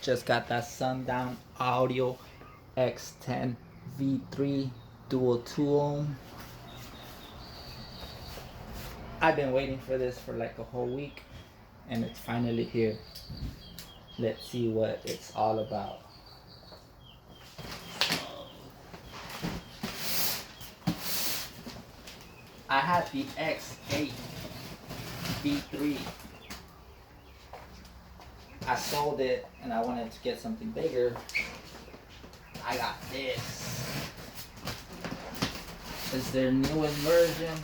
Just got that Sundown Audio X10 V3 dual 2-ohm. I've been waiting for this for like a whole week, and it's finally here. Let's see what it's all about. I had the X8 V3. I sold it and I wanted to get something bigger. I got this. It's their newest version.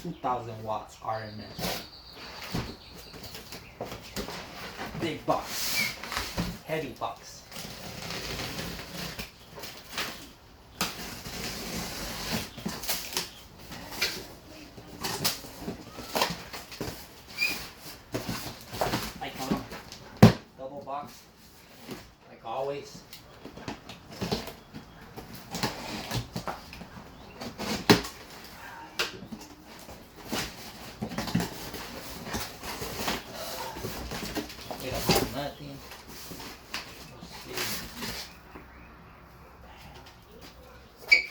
2000 watts RMS. Big box. Heavy box. Double box, like always. We don't have nothing. Let's see.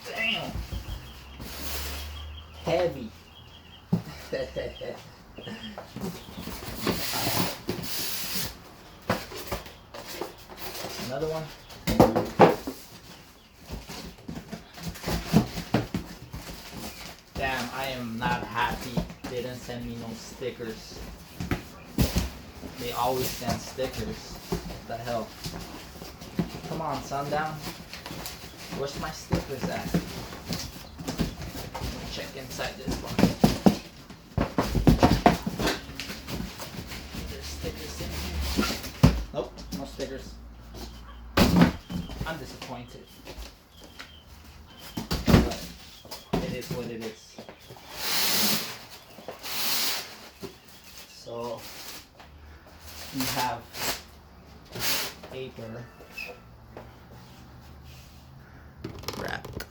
Damn. Heavy. Another one. Damn, I am not happy they didn't send me no stickers. They always send stickers. What the hell? Come on, Sundown. Where's my stickers at? Check inside this one. There's stickers in here. Nope, no stickers. I'm disappointed. But it is what it is. So you have paper wrapped.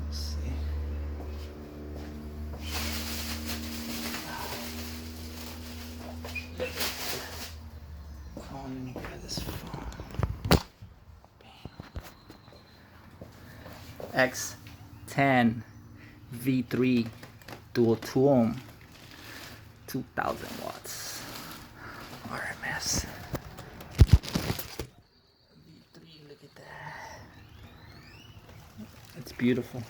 Let's see. Oh, let me grab this phone. X10 V3 dual 2-ohm, 2000 watts RMS. V3, look at that. It's beautiful.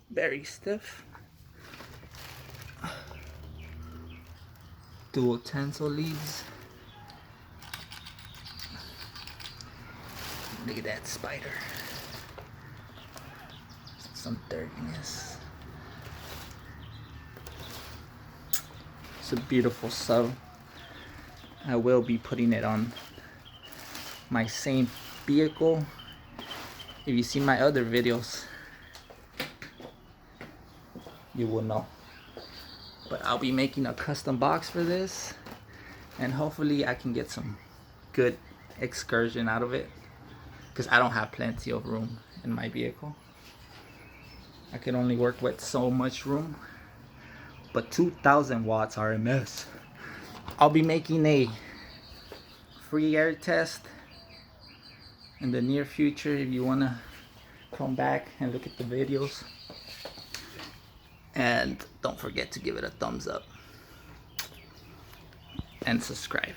Very stiff. Dual tensile leads. Look at that spider. Some dirtiness. It's a beautiful sub. I will be putting it on my same vehicle. If you see my other videos, you will know. But I'll be making a custom box for this, and hopefully I can get some good excursion out of it, because I don't have plenty of room in my vehicle. I can only work with so much room, but 2000 watts RMS. I'll be making a free air test in the near future if you want to come back and look at the videos. And don't forget to give it a thumbs up and subscribe.